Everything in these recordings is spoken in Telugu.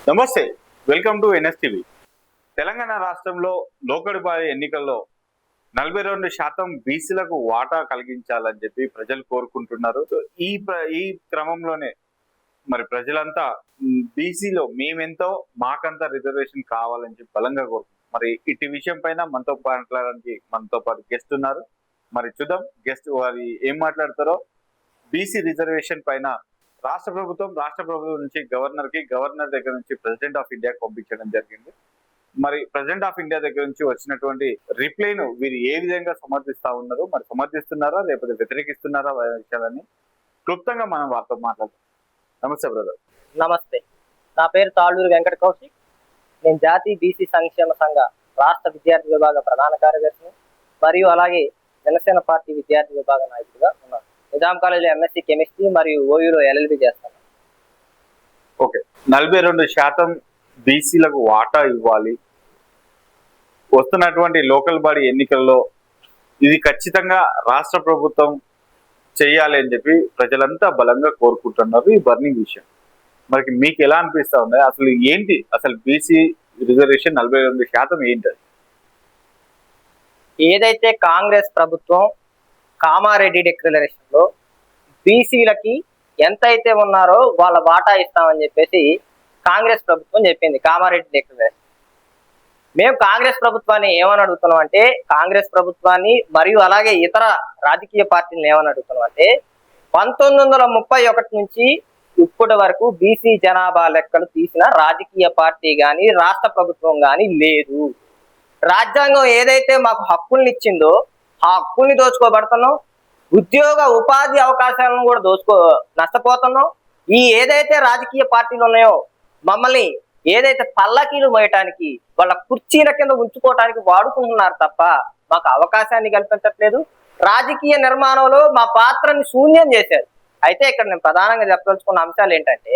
నమస్తే, వెల్కమ్ టు ఎన్ఎస్టీవీ. తెలంగాణ రాష్ట్రంలో లోకల్ బాడీ ఎన్నికల్లో 42% బీసీలకు వాటా కలిగించాలని చెప్పి ప్రజలు కోరుకుంటున్నారు. సో ఈ క్రమంలోనే మరి ప్రజలంతా బీసీలో మేమెంతో మాకంతా రిజర్వేషన్ కావాలని చెప్పి బలంగా కోరుకుంటున్నారు. మరి ఇటు విషయం పైన మనతో మాట్లాడడానికి మనతో పాటు గెస్ట్ ఉన్నారు. మరి చూద్దాం గెస్ట్ వారి ఏం మాట్లాడతారో. బీసీ రిజర్వేషన్ పైన రాష్ట్ర ప్రభుత్వం నుంచి గవర్నర్ దగ్గర నుంచి ప్రెసిడెంట్ ఆఫ్ ఇండియాకి పంపించడం జరిగింది. మరి ప్రెసిడెంట్ ఆఫ్ ఇండియా దగ్గర నుంచి వచ్చినటువంటి రిప్లైను వీరు ఏ విధంగా సమర్థిస్తా ఉన్నారు, మరి సమర్థిస్తున్నారా లేకపోతే వ్యతిరేకిస్తున్నారా విషయాలని క్లుప్తంగా మనం వారితో మాట్లాడతాం. నమస్తే బ్రదర్. నమస్తే, నా పేరు తాళ్ళూరు వెంకట కౌశిక్. నేను జాతీయ బీసీ సంక్షేమ సంఘ రాష్ట్ర విద్యార్థి విభాగ ప్రధాన కార్యదర్శిని మరియు అలాగే జనసేన పార్టీ విద్యార్థి విభాగ నాయకుడిగా ఉన్నాను. నిజాం కాలేజీలో ఎంఎస్సీ కెమిస్ట్రీ మరియు ఓయూలో ఎల్ఎల్బి చేస్తాను. ఓకే, 42% బీసీలకు వాటా ఇవ్వాలి. వస్తున్నటువంటి లోకల్ బాడీ ఎన్నికల్లో ఇది ఖచ్చితంగా రాష్ట్ర ప్రభుత్వం చేయాలి అని చెప్పి ప్రజలంతా బలంగా కోరుకుంటున్నారు. ఈ బర్నింగ్ విషయం మరి మీకు ఎలా అనిపిస్తా ఉంది? అసలు ఏంటి అసలు బీసీ రిజర్వేషన్ 42% ఏంటి? ఏదైతే కాంగ్రెస్ ప్రభుత్వం కామారెడ్డి డిక్లరేషన్ లో బీసీలకి ఎంతైతే ఉన్నారో వాళ్ళ వాటా ఇస్తామని చెప్పేసి కాంగ్రెస్ ప్రభుత్వం చెప్పింది. కామారెడ్డి డిక్లరేషన్ మేము కాంగ్రెస్ ప్రభుత్వాన్ని ఏమని అడుగుతున్నాం అంటే, కాంగ్రెస్ ప్రభుత్వాన్ని మరియు అలాగే ఇతర రాజకీయ పార్టీలను ఏమని అడుగుతున్నాం అంటే, 1931 నుంచి ఇప్పటి వరకు బీసీ జనాభా లెక్కలు తీసిన రాజకీయ పార్టీ కానీ రాష్ట్ర ప్రభుత్వం కానీ లేదు. రాజ్యాంగం ఏదైతే మాకు హక్కుల్ని ఇచ్చిందో ఆ హక్కుల్ని దోచుకోబడుతున్నాం. ఉద్యోగ ఉపాధి అవకాశాలను కూడా నష్టపోతున్నాం. ఈ ఏదైతే రాజకీయ పార్టీలు ఉన్నాయో మమ్మల్ని ఏదైతే పల్లకీలు మోయటానికి వాళ్ళ కుర్చీల కింద ఉంచుకోవటానికి వాడుకుంటున్నారు తప్ప మాకు అవకాశాన్ని కల్పించట్లేదు. రాజకీయ నిర్మాణంలో మా పాత్రని శూన్యం చేశారు. అయితే ఇక్కడ నేను ప్రధానంగా చెప్పదలుచుకున్న అంశాలు ఏంటంటే,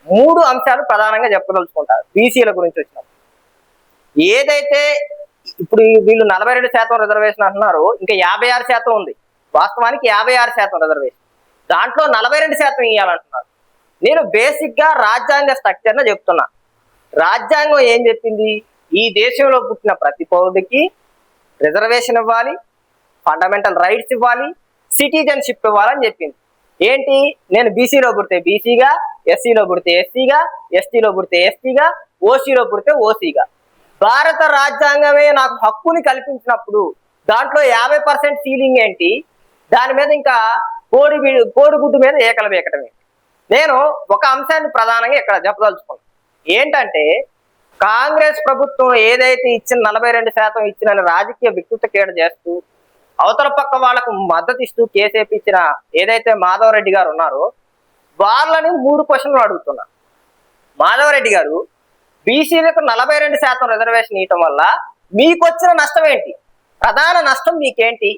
3 అంశాలు ప్రధానంగా చెప్పదలుచుకుంటారు బీసీల గురించి వచ్చినప్పుడు. ఏదైతే ఇప్పుడు వీళ్ళు 42% రిజర్వేషన్ అంటున్నారు, ఇంకా 56% ఉంది. వాస్తవానికి 56% రిజర్వేషన్, దాంట్లో 42% ఇవ్వాలంటున్నారు. నేను బేసిక్ గా రాజ్యాంగ స్ట్రక్చర్ ను చెప్తున్నా. రాజ్యాంగం ఏం చెప్పింది? ఈ దేశంలో పుట్టిన ప్రతి పౌరుడికి రిజర్వేషన్ ఇవ్వాలి, ఫండమెంటల్ రైట్స్ ఇవ్వాలి, సిటిజన్షిప్ ఇవ్వాలని చెప్పింది. ఏంటి? నేను బీసీలో పుడితే బీసీగా, ఎస్సీలో పుడితే ఎస్సీగా, ఎస్టీలో పుడితే ఎస్టీగా, ఓసీలో పుడితే ఓసీగా. భారత రాజ్యాంగమే నాకు హక్కుని కల్పించినప్పుడు దాంట్లో 50% సీలింగ్ ఏంటి? దాని మీద ఇంకా కోడిగుడ్డు మీద ఏకల వేయకటం ఏంటి? నేను ఒక అంశాన్ని ప్రధానంగా ఇక్కడ చెప్పదలుచుకున్నాను. ఏంటంటే, కాంగ్రెస్ ప్రభుత్వం ఏదైతే ఇచ్చిన 42% ఇచ్చిన రాజకీయ వికృత కేడ చేస్తూ అవతల పక్క వాళ్లకు మద్దతు ఇస్తూ కేసీపీ ఇచ్చిన ఏదైతే మాధవరెడ్డి గారు ఉన్నారో వాళ్ళని 3 క్వశ్చన్లు అడుగుతున్నా. మాధవరెడ్డి గారు, బీసీలకు 42% రిజర్వేషన్ ఇవ్వటం వల్ల మీకు వచ్చిన నష్టం ఏంటి? ప్రధాన నష్టం మీకేంటి?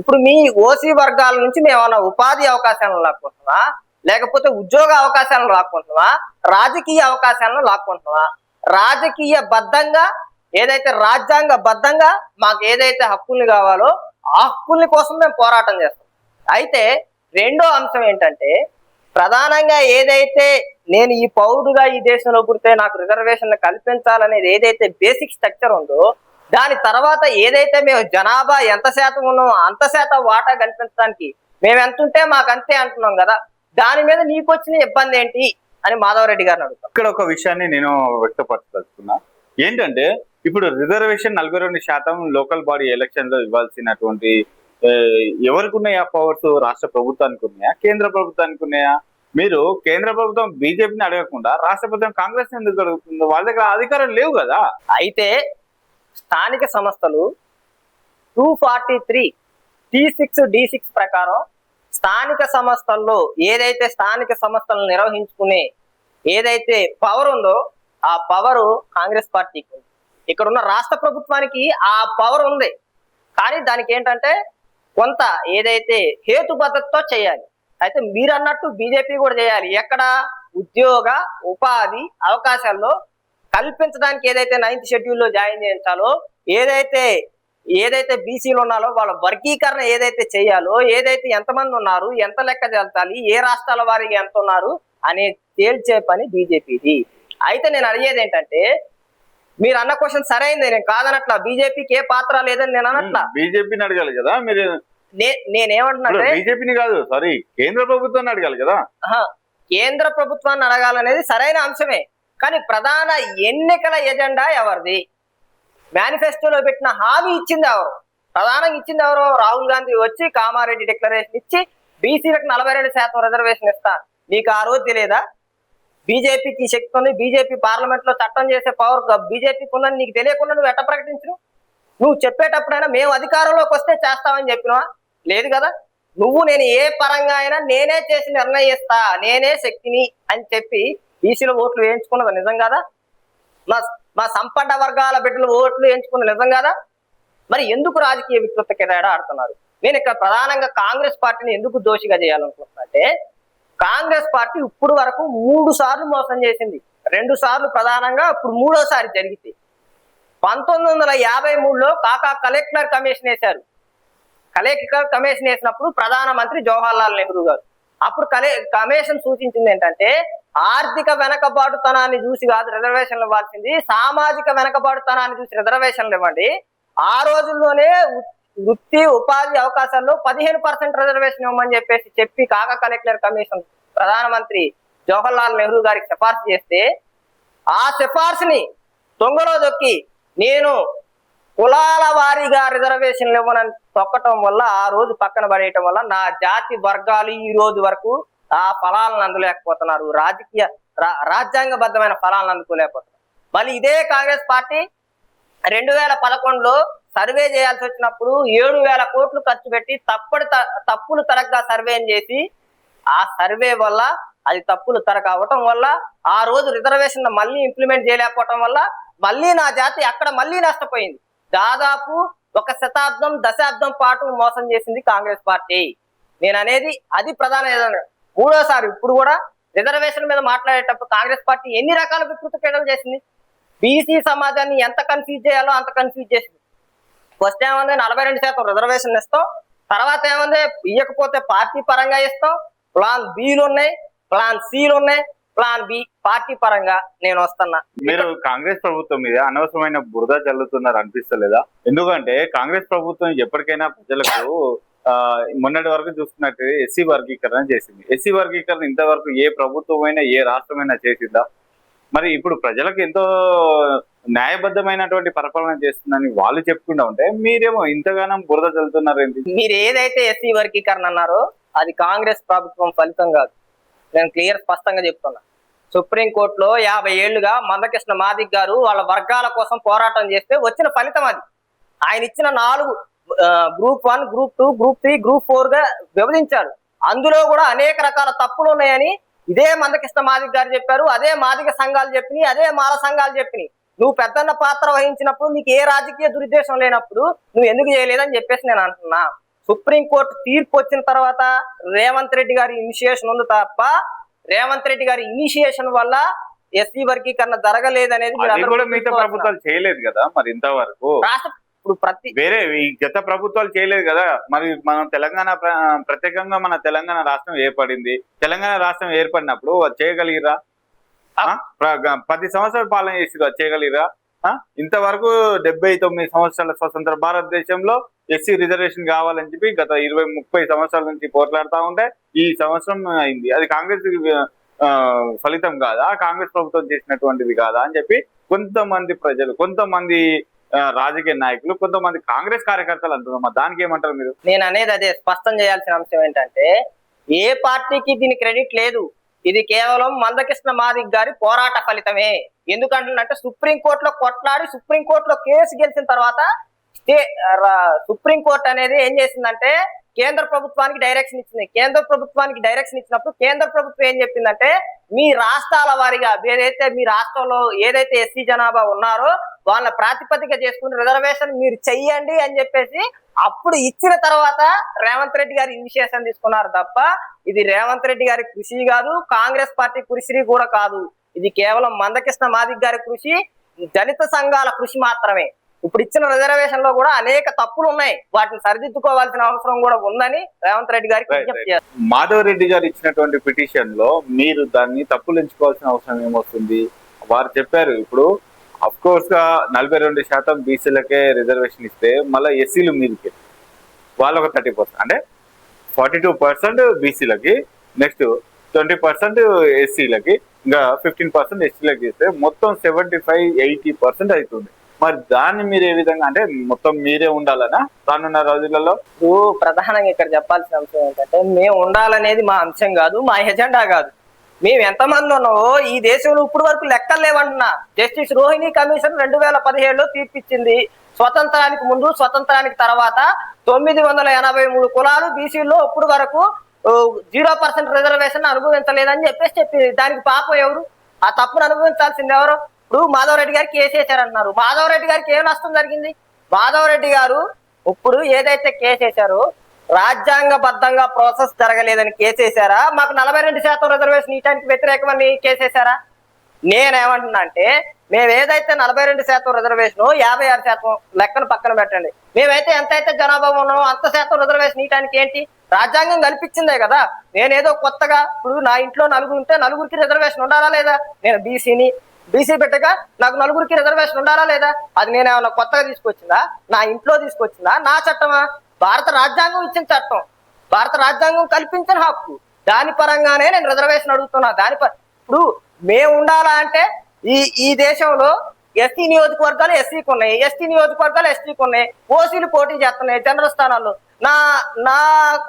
ఇప్పుడు మీ ఓసీ వర్గాల నుంచి మేము ఏమన్నా ఉపాధి అవకాశాలను లాక్కుంటున్నావా, లేకపోతే ఉద్యోగ అవకాశాలను లాక్కుంటున్నావా, రాజకీయ అవకాశాలను లాక్కుంటున్నావా? రాజకీయ బద్ధంగా ఏదైతే రాజ్యాంగ బద్ధంగా మాకు ఏదైతే హక్కుల్ని కావాలో ఆ హక్కుల్ని కోసం మేము పోరాటం చేస్తాం. అయితే రెండో అంశం ఏంటంటే, ప్రధానంగా ఏదైతే నేను ఈ పౌరుడుగా ఈ దేశంలో పుడితే నాకు రిజర్వేషన్ కల్పించాలనేది ఏదైతే బేసిక్ స్ట్రక్చర్ ఉందో, దాని తర్వాత ఏదైతే మేము జనాభా ఎంత శాతం ఉన్నామో అంత శాతం వాటా కల్పించడానికి మేము ఎంత ఉంటే మాకు అంతే అంటున్నాం కదా. దాని మీద నీకు వచ్చిన ఇబ్బంది ఏంటి అని మాధవరెడ్డి గారిని అడుగుతాం. ఇక్కడ ఒక విషయాన్ని నేను వ్యక్తపరచదలుచుకున్నా. ఏంటంటే, ఇప్పుడు రిజర్వేషన్ 42% లోకల్ బాడీ ఎలక్షన్ లో ఇవ్వాల్సినటువంటి ఎవరికి ఉన్నాయా పవర్స్? రాష్ట్ర ప్రభుత్వానికి ఉన్నాయా, కేంద్ర ప్రభుత్వానికి ఉన్నాయా? మీరు కేంద్ర ప్రభుత్వం బీజేపీని అడగకుండా రాష్ట్ర ప్రభుత్వం కాంగ్రెస్ ఎందుకు అడుగుతుందో? వాళ్ళ దగ్గర అధికారం లేవు కదా. అయితే స్థానిక సంస్థలు 243 T6 D6 ప్రకారం స్థానిక సంస్థల్లో ఏదైతే స్థానిక సంస్థలను నిర్వహించుకునే ఏదైతే పవర్ ఉందో ఆ పవర్ కాంగ్రెస్ పార్టీకి ఉంది. ఇక్కడ ఉన్న రాష్ట్ర ప్రభుత్వానికి ఆ పవర్ ఉంది, కానీ దానికి ఏంటంటే కొంత ఏదైతే హేతుబద్ధతతో చేయాలి. అయితే మీరు అన్నట్టు బీజేపీ కూడా చేయాలి. ఎక్కడ? ఉద్యోగ ఉపాధి అవకాశాల్లో కల్పించడానికి ఏదైతే 9th షెడ్యూల్లో జాయిన్ చేయించాలో, ఏదైతే బీసీలు ఉన్నారో వాళ్ళ వర్గీకరణ ఏదైతే చేయాలో, ఏదైతే ఎంతమంది ఉన్నారు, ఎంత లెక్క చేల్చాలి, ఏ రాష్ట్రాల వారికి ఎంత ఉన్నారు అనే తేల్చే పని బీజేపీది. అయితే నేను అడిగేది ఏంటంటే, మీరు అన్న క్వశ్చన్ సరైందే, నేను కాదనట్లా, బీజేపీకి ఏ పాత్ర లేదని నేను అనట్లా. బీజేపీని అడగాలి కదా మీరు. నేనేమంటున్నా బీజేపీని కాదు, సారీ, కేంద్ర ప్రభుత్వాన్ని అడగాలి కదా. కేంద్ర ప్రభుత్వాన్ని అడగాలనేది సరైన అంశమే, కానీ ప్రధాన ఎన్నికల ఎజెండా ఎవరిది? మేనిఫెస్టోలో పెట్టిన హామీ ఇచ్చింది ఎవరు? ప్రధానంగా ఇచ్చింది ఎవరు? రాహుల్ గాంధీ వచ్చి కామారెడ్డి డిక్లరేషన్ ఇచ్చి బీసీలకు 42% రిజర్వేషన్ ఇస్తా. నీకు ఆ రోజు తెలియదా? బీజేపీకి శక్తి ఉంది, బీజేపీ పార్లమెంట్ లో చట్టం చేసే పవర్ బీజేపీకి ఉందని నీకు తెలియకుండా నువ్వు ఎట్ట ప్రకటించు? నువ్వు చెప్పేటప్పుడైనా మేము అధికారంలోకి వస్తే చేస్తామని చెప్పినవా? లేదు కదా. నువ్వు నేను ఏ పరంగా అయినా నేనే చేసి నిర్ణయిస్తా, నేనే శక్తిని అని చెప్పి బీసీలో ఓట్లు వేయించుకున్నది నిజం కదా? మా సంపన్న వర్గాల బిడ్డలు ఓట్లు వేయించుకున్నది నిజం కదా? మరి ఎందుకు రాజకీయ వికృత కిరాడా ఆడుతున్నారు? నేను ఇక్కడ ప్రధానంగా కాంగ్రెస్ పార్టీని ఎందుకు దోషిగా చేయాలనుకుంటున్నా అంటే, కాంగ్రెస్ పార్టీ ఇప్పుడు వరకు 3 సార్లు మోసం చేసింది. 2 సార్లు ప్రధానంగా, ఇప్పుడు 3వసారి జరిగింది. 1953లో కాకా కలెక్టర్ కమిషన్ వేశారు. కలెక్టర్ కమిషన్ వేసినప్పుడు ప్రధానమంత్రి జవహర్లాల్ నెహ్రూ గారు. అప్పుడు కమిషన్ సూచించింది ఏంటంటే, ఆర్థిక వెనకబాటుతనాన్ని చూసి కాదు రిజర్వేషన్లు ఇవ్వాల్సింది, సామాజిక వెనకబాటుతనాన్ని చూసి రిజర్వేషన్లు ఇవ్వండి. ఆ రోజుల్లోనే వృత్తి ఉపాధి అవకాశాల్లో 15% రిజర్వేషన్ ఇవ్వమని చెప్పి కాకా కలెక్టర్ కమిషన్ ప్రధానమంత్రి జవహర్లాల్ నెహ్రూ గారికి సిఫార్సు చేస్తే, ఆ సిఫార్సుని తొంగలో దొక్కి నేను కులాల వారీగా రిజర్వేషన్లు ఇవ్వనని తొక్కటం వల్ల, ఆ రోజు పక్కన పడేయటం వల్ల నా జాతి వర్గాలు ఈ రోజు వరకు ఆ ఫలాలను అందులేకపోతున్నారు, రాజ్యాంగబద్ధమైన ఫలాలను అందుకోలేకపోతున్నారు. మళ్ళీ ఇదే కాంగ్రెస్ పార్టీ 2011లో సర్వే చేయాల్సి వచ్చినప్పుడు 7,000 కోట్లు ఖర్చు పెట్టి తప్పులు తరగ్గా సర్వేని చేసి, ఆ సర్వే వల్ల అది తప్పులు తరగ అవటం వల్ల ఆ రోజు రిజర్వేషన్ మళ్ళీ ఇంప్లిమెంట్ చేయలేకపోవటం వల్ల మళ్ళీ నా జాతి అక్కడ మళ్ళీ నష్టపోయింది. దాదాపు 1 శతాబ్దం దశాబ్దం పాటు మోసం చేసింది కాంగ్రెస్ పార్టీ. నేను అనేది అది ప్రధాన ఏదన్నా. 3వసారి ఇప్పుడు కూడా రిజర్వేషన్ మీద మాట్లాడేటప్పుడు కాంగ్రెస్ పార్టీ ఎన్ని రకాల వికృత క్రీడలు చేసింది? బీసీ సమాజాన్ని ఎంత కన్ఫ్యూజ్ చేయాలో అంత కన్ఫ్యూజ్ చేసింది. ఫస్ట్ ఏమంది 42% రిజర్వేషన్ ఇస్తాం, తర్వాత ఏమంది ఇవ్వకపోతే పార్టీ పరంగా ఇస్తాం, ప్లాన్ బిలు ఉన్నాయి, ప్లాన్ సిలు ఉన్నాయి, ప్లాన్ బి పార్టీ పరంగా నేను వస్తున్నా. మీరు కాంగ్రెస్ ప్రభుత్వం మీద అనవసరమైన బురద జల్లుతున్నారు అనిపిస్తలేదా? ఎందుకంటే కాంగ్రెస్ ప్రభుత్వం ఎప్పటికైనా ప్రజలకు మొన్నటి వరకు చూసుకున్నట్టు ఎస్సీ వర్గీకరణ చేసింది. ఎస్సీ వర్గీకరణ ఇంతవరకు ఏ ప్రభుత్వమైనా ఏ రాష్ట్రమైనా చేసిందా? మరి ఇప్పుడు ప్రజలకు ఎంతో న్యాయబద్ధమైనటువంటి పరిపాలన చేస్తుందని వాళ్ళు చెప్పుకుంటా ఉంటే మీరేమో ఇంతగానం బురద చల్లుతున్నారు ఏంటి? మీరు ఏదైతే ఎస్సీ వర్గీకరణ అన్నారో అది కాంగ్రెస్ ప్రభుత్వం ఫలితం కాదు. నేను క్లియర్ స్పష్టంగా చెప్తున్నా. సుప్రీంకోర్టులో 50 ఏళ్లుగా మందకృష్ణ మాదిక్ గారు వాళ్ళ వర్గాల కోసం పోరాటం చేస్తే వచ్చిన ఫలితం అది. ఆయన ఇచ్చిన 4 గ్రూప్ 1, గ్రూప్ 2, గ్రూప్ 3, గ్రూప్ 4 గా విభజించారు. అందులో కూడా అనేక రకాల తప్పులు ఉన్నాయని ఇదే మందకృష్ణ మాదిక్ గారు చెప్పారు, అదే మాదిక సంఘాలు చెప్పినాయి, అదే మాల సంఘాలు చెప్పినాయి. నువ్వు పెద్దన్న పాత్ర వహించినప్పుడు, నీకు ఏ రాజకీయ దురుద్దేశం లేనప్పుడు నువ్వు ఎందుకు చేయలేదని చెప్పేసి నేను అంటున్నా. సుప్రీంకోర్టు తీర్పు వచ్చిన తర్వాత రేవంత్ రెడ్డి గారి ఇనిషియేషన్ ఉంది తప్ప, రేవంత్ రెడ్డి గారి ఇనిషియేషన్ వల్ల ఎస్సీ వర్గీకరణ జరగలేదనేది మిగతా ప్రభుత్వాలు చేయలేదు కదా మరి ఇంతవరకు. రాష్ట్ర ఇప్పుడు వేరే ఈ గత ప్రభుత్వాలు చేయలేదు కదా. మరి మనం తెలంగాణ ప్రత్యేకంగా మన తెలంగాణ రాష్ట్రం ఏర్పడింది. తెలంగాణ రాష్ట్రం ఏర్పడినప్పుడు చేయగలిగిరా? 10 సంవత్సరాలు పాలన చేసి చేయగలిగిరా? ఇంతవరకు 79 సంవత్సరాల స్వతంత్ర భారతదేశంలో ఎస్సీ రిజర్వేషన్ కావాలని చెప్పి గత 20-30 సంవత్సరాల నుంచి పోట్లాడుతూ ఉంటే ఈ సంవత్సరం అయింది. అది కాంగ్రెస్ ఫలితం కాదా, కాంగ్రెస్ ప్రభుత్వం చేసినటువంటిది కాదా అని చెప్పి కొంతమంది ప్రజలు, కొంతమంది రాజకీయ నాయకులు, కొంతమంది కాంగ్రెస్ కార్యకర్తలు అంటున్నారు. దానికి ఏమంటారు మీరు? నేను అనేది అదే స్పష్టం చేయాల్సిన అంశం ఏంటంటే, ఏ పార్టీకి దీని క్రెడిట్ లేదు. ఇది కేవలం మందకృష్ణ మాదిక్ గారి పోరాట ఫలితమే. ఎందుకంటే సుప్రీంకోర్టులో కొట్లాడి సుప్రీంకోర్టులో కేసు గెలిచిన తర్వాత సుప్రీంకోర్టు అనేది ఏం చేసిందంటే కేంద్ర ప్రభుత్వానికి డైరెక్షన్ ఇచ్చింది. కేంద్ర ప్రభుత్వానికి డైరెక్షన్ ఇచ్చినప్పుడు కేంద్ర ప్రభుత్వం ఏం చెప్పిందంటే, మీ రాష్ట్రాల వారీగా ఏదైతే మీ రాష్ట్రంలో ఏదైతే ఎస్సీ జనాభా ఉన్నారో వాళ్ళ ప్రాతిపదిక చేసుకుని రిజర్వేషన్ మీరు చెయ్యండి అని చెప్పేసి అప్పుడు ఇచ్చిన తర్వాత రేవంత్ రెడ్డి గారి ఇనిషియేషన్ తీసుకున్నారు తప్ప, ఇది రేవంత్ రెడ్డి గారి కృషి కాదు, కాంగ్రెస్ పార్టీ కృషి కూడా కాదు. ఇది కేవలం మందకృష్ణ మాదిక్ గారి కృషి, దళిత సంఘాల కృషి మాత్రమే. ఇప్పుడు ఇచ్చిన రిజర్వేషన్ లో కూడా అనేక తప్పులు ఉన్నాయి, వాటిని సరిదిద్దుకోవాల్సిన అవసరం కూడా ఉందని రేవంత్ రెడ్డి గారికి విజ్ఞప్తి చేస్తారు. మాధవ్ రెడ్డి గారు ఇచ్చినటువంటి పిటిషన్ లో మీరు దాన్ని తప్పులు ఎంచుకోవాల్సిన అవసరం ఏమొస్తుంది? వారు చెప్పారు ఇప్పుడు అఫ్ కోర్స్ గా 42% బీసీలకే రిజర్వేషన్ ఇస్తే మళ్ళీ ఎస్సీలు మీదకి వాళ్ళు ఒక 30%, అంటే 42% బీసీలకి, నెక్స్ట్ 20% ఎస్సీలకి, ఇంకా 15% ఎస్సీలకి ఇస్తే మొత్తం 75-80% అవుతుంది. మరి దాన్ని మీరు ఏ విధంగా, అంటే మొత్తం మీరే ఉండాలనా రానున్న రోజులలో? ఇప్పుడు ప్రధానంగా ఇక్కడ చెప్పాల్సిన అంశం ఏంటంటే, మేము ఉండాలనేది మా అంశం కాదు, మా ఎజెండా కాదు. మేము ఎంతమంది ఉన్నామో ఈ దేశంలో ఇప్పుడు వరకు లెక్కలు లేవంటున్నా. జస్టిస్ రోహిణి కమిషన్ 2017లో తీర్పిచ్చింది. స్వతంత్రానికి ముందు, స్వతంత్రానికి తర్వాత 983 కులాలు బీసీల్లో ఇప్పుడు వరకు 0% రిజర్వేషన్ అనుభవించలేదని చెప్పింది. దానికి పాపం ఎవరు? ఆ తప్పును అనుభవించాల్సింది ఎవరు? ఇప్పుడు మాధవరెడ్డి గారికి కేసు వేశారంటున్నారు. మాధవరెడ్డి గారికి ఏం నష్టం జరిగింది? మాధవరెడ్డి గారు ఇప్పుడు ఏదైతే కేసు వేశారో రాజ్యాంగబద్ధంగా ప్రాసెస్ జరగలేదని కేసేశారా, మాకు 42% రిజర్వేషన్ ఇవ్వడానికి వ్యతిరేకమని కేసేశారా? నేనేమంటున్నా అంటే, మేము ఏదైతే 42% రిజర్వేషన్ 56% లెక్కను పక్కన పెట్టండి, మేమైతే ఎంతైతే జనాభా ఉన్నామో అంత శాతం రిజర్వేషన్ ఇవ్వడానికి ఏంటి? రాజ్యాంగం కల్పించిందే కదా. నేనేదో కొత్తగా ఇప్పుడు నా ఇంట్లో నలుగురు ఉంటే నలుగురికి రిజర్వేషన్ ఉండాలా లేదా? నేను బీసీ బిడ్డగా నాకు నలుగురికి రిజర్వేషన్ ఉండాలా లేదా? అది నేను ఏమన్నా కొత్తగా తీసుకొచ్చిందా? నా ఇంట్లో తీసుకొచ్చిందా? నా చట్టమా? భారత రాజ్యాంగం ఇచ్చిన చట్టం, భారత రాజ్యాంగం కల్పించిన హక్కు. దాని పరంగానే నేను రిజర్వేషన్ అడుగుతున్నా. ఇప్పుడు మేము ఉండాలా అంటే ఈ దేశంలో ఎస్టీ నియోజకవర్గాలు ఎస్సీకి ఉన్నాయి, ఎస్టీ నియోజకవర్గాలు ఎస్టీకి ఉన్నాయి, ఓసీలు పోటీ చేస్తున్నాయి జనరల్ స్థానాల్లో. నా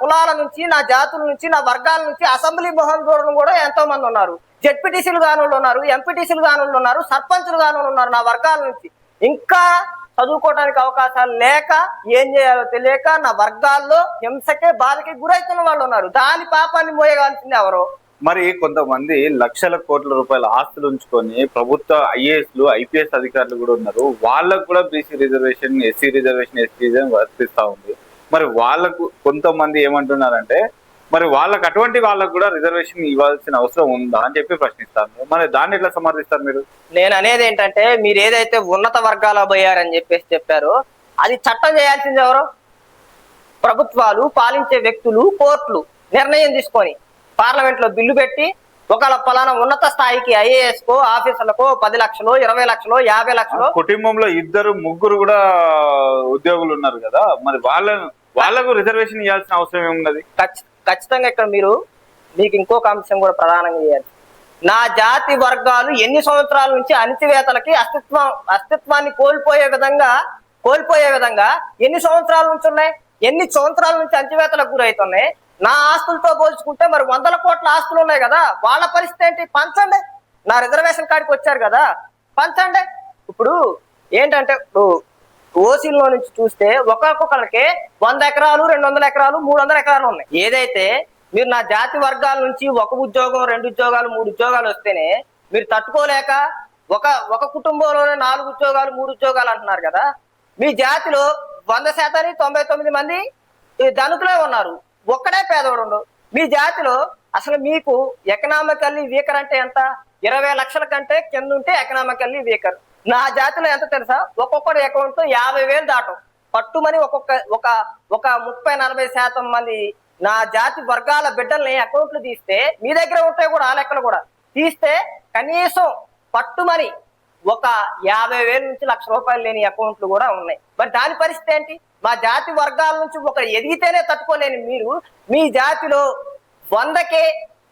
కులాల నుంచి, నా జాతుల నుంచి, నా వర్గాల నుంచి అసెంబ్లీ మోహన్ దూరం కూడా ఎంతో మంది ఉన్నారు. జెడ్పీటీసీలు కానోళ్ళు ఉన్నారు, ఎంపీటీసీలు కానోళ్ళు ఉన్నారు, సర్పంచులు కానోళ్ళు ఉన్నారు నా వర్గాల నుంచి. ఇంకా చదువుకోవడానికి అవకాశాలు లేక ఏం చేయాలో తెలియక నా వర్గాల్లో హింసకే బాధకి గురవుతున్న వాళ్ళు ఉన్నారు. దాని పాపాన్ని మోయగాల్సింది ఎవరు? మరి కొంతమంది లక్షల కోట్ల రూపాయల ఆస్తులు ఉంచుకొని ప్రభుత్వ ఐఏఎస్లు, ఐపీఎస్ అధికారులు కూడా ఉన్నారు. వాళ్ళకు కూడా BC reservation, SC reservation, ST reservation వర్తిస్తా ఉంది. మరి వాళ్ళకు కొంతమంది ఏమంటున్నారంటే, మరి వాళ్ళకు అటువంటి వాళ్ళకు కూడా రిజర్వేషన్ ఇవ్వాల్సిన అవసరం ఉందా అని చెప్పి ప్రశ్నిస్తాను. మరి దాన్ని ఎట్లా సమర్థిస్తారు మీరు? నేను అనేది ఏంటంటే, మీరు ఏదైతే ఉన్నత వర్గాల పోయారని చెప్పారో అది చట్టం చేయాల్సింది ఎవరు? ప్రభుత్వాలు, పాలించే వ్యక్తులు, కోర్టులు నిర్ణయం తీసుకొని పార్లమెంట్ లో బిల్లు పెట్టి ఒకవేళ పలానా ఉన్నత స్థాయికి ఐఏఎస్ కో ఆఫీసర్లకు 10 లక్షలు, 20 లక్షలు, 50 లక్షలు. కుటుంబంలో 2-3 కూడా ఉద్యోగులు ఉన్నారు కదా, మరి వాళ్ళకు రిజర్వేషన్ ఇవ్వాల్సిన అవసరం ఏమున్నది? ఖచ్చితంగా ఇక్కడ మీకు ఇంకొక అంశం కూడా ప్రధానంగా చేయాలి. నా జాతి వర్గాలు ఎన్ని సంవత్సరాల నుంచి అణిచివేతలకి అస్తిత్వాన్ని కోల్పోయే విధంగా ఎన్ని సంవత్సరాల నుంచి ఉన్నాయి? ఎన్ని సంవత్సరాల నుంచి అణిచివేతలకు గురవుతున్నాయి? నా ఆస్తులతో పోల్చుకుంటే మరి 100 కోట్ల ఆస్తులు ఉన్నాయి కదా, వాళ్ళ పరిస్థితి ఏంటి? పంచండి. నా రిజర్వేషన్ కాడికి వచ్చారు కదా, పంచండి. ఇప్పుడు ఏంటంటే, ఇప్పుడు ఓసీలో నుంచి చూస్తే ఒక్కొక్కరికి 100 ఎకరాలు, 200 ఎకరాలు, 300 ఎకరాలు ఉన్నాయి. ఏదైతే మీరు నా జాతి వర్గాల నుంచి 1 ఉద్యోగం, 2 ఉద్యోగాలు, 3 ఉద్యోగాలు వస్తేనే మీరు తట్టుకోలేక ఒక కుటుంబంలోనే 4 ఉద్యోగాలు, 3 ఉద్యోగాలు అంటున్నారు కదా. మీ జాతిలో 100% 99 మంది ధనికులే ఉన్నారు, ఒక్కడే పేదవాడు. మీ జాతిలో అసలు మీకు ఎకనామికల్లీ వీకర్ అంటే ఎంత? 20 లక్షల కంటే కింద ఉంటే ఎకనామికల్లీ వీకర్. నా జాతిలో ఎంత తెలుసా? ఒక్కొక్కటి అకౌంట్ 50,000 దాటం పట్టుమని ఒక 30-40% మంది నా జాతి వర్గాల బిడ్డల్ని అకౌంట్లు తీస్తే, మీ దగ్గర ఉంటాయి కూడా ఆ లెక్కలు కూడా తీస్తే, కనీసం పట్టుమని ఒక 50,000 నుంచి ₹1,00,000 లేని అకౌంట్లు కూడా ఉన్నాయి. మరి దాని పరిస్థితి ఏంటి? మా జాతి వర్గాల నుంచి ఒక ఎదిగితేనే తట్టుకోలేని మీరు, మీ జాతిలో 100కే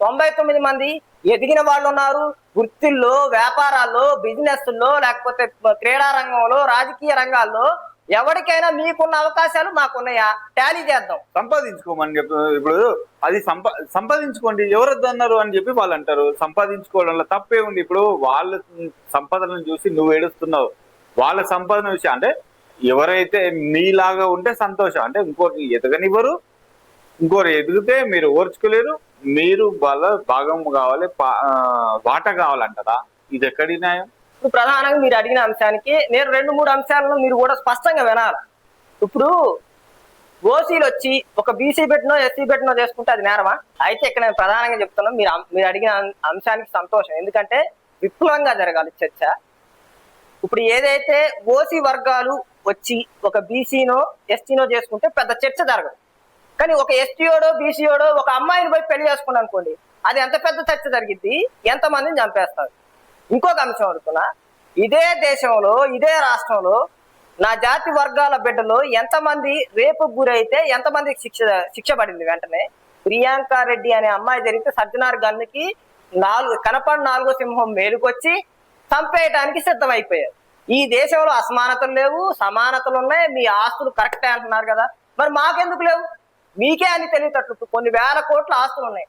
99 మంది ఎదిగిన వాళ్ళు ఉన్నారు. వృత్తుల్లో, వ్యాపారాల్లో, బిజినెస్ల్లో, లేకపోతే క్రీడా రంగంలో, రాజకీయ రంగాల్లో ఎవరికైనా మీకున్న అవకాశాలు మాకున్నాయా? టాలీ చేద్దాం. సంపాదించుకోమని చెప్పి ఇప్పుడు అది సంపాదించుకోండి, ఎవరొద్దు అన్నారు అని చెప్పి వాళ్ళు అంటారు. సంపాదించుకోవడంలో తప్పే ఉంది. ఇప్పుడు వాళ్ళ సంపదలను చూసి నువ్వు ఏడుస్తున్నావు, వాళ్ళ సంపాదన విషయం అంటే ఎవరైతే మీలాగా ఉంటే సంతోషం, అంటే ఇంకోటి ఎదగనివ్వరు, ఇంకోరు ఎదిగితే మీరు ఓర్చుకోలేరు, మీరు వాళ్ళ భాగం కావాలి, వాటా కావాలంటారా? ఇది ఎక్కడి న్యాయం? ఇప్పుడు ప్రధానంగా మీరు అడిగిన అంశానికి నేను 2-3 అంశాలను మీరు కూడా స్పష్టంగా వినాలి. ఇప్పుడు ఓసీలు వచ్చి ఒక బీసీ బిడ్డనో, ఎస్సీ బిడ్డనో చేసుకుంటే అది నేరమా? అయితే ఇక్కడ నేను ప్రధానంగా చెప్తున్నాం, మీరు అడిగిన అంశానికి సంతోషం. ఎందుకంటే విప్లవంగా జరగాలి చర్చ. ఇప్పుడు ఏదైతే ఓసీ వర్గాలు వచ్చి ఒక బీసీనో, ఎస్టీనో చేసుకుంటే పెద్ద చర్చ జరగదు. కానీ ఒక ఎస్టీయోడో, బీసీయోడో ఒక అమ్మాయిని పోయి పెళ్లి చేసుకున్నాను అనుకోండి, అది ఎంత పెద్ద చర్చ జరిగిద్ది, ఎంతమందిని చంపేస్తారు. ఇంకొక అంశం అడుగుతున్నా, ఇదే దేశంలో ఇదే రాష్ట్రంలో నా జాతి వర్గాల బిడ్డలు ఎంతమంది రేపు గురైతే ఎంతమందికి శిక్ష పడింది వెంటనే? ప్రియాంక రెడ్డి అనే అమ్మాయి జరిగితే సజ్జనార్ గన్నుకి కనపడి నాలుగో సింహం మేలుకొచ్చి చంపేయడానికి సిద్ధమైపోయారు. ఈ దేశంలో అసమానతలు లేవు, సమానతలు ఉన్నాయి. మీ ఆస్తులు కరెక్టే అంటున్నారు కదా, మరి మాకెందుకు లేవు? మీకే అని తెలివితేటలు కొన్ని వేల కోట్ల ఆస్తులు ఉన్నాయి.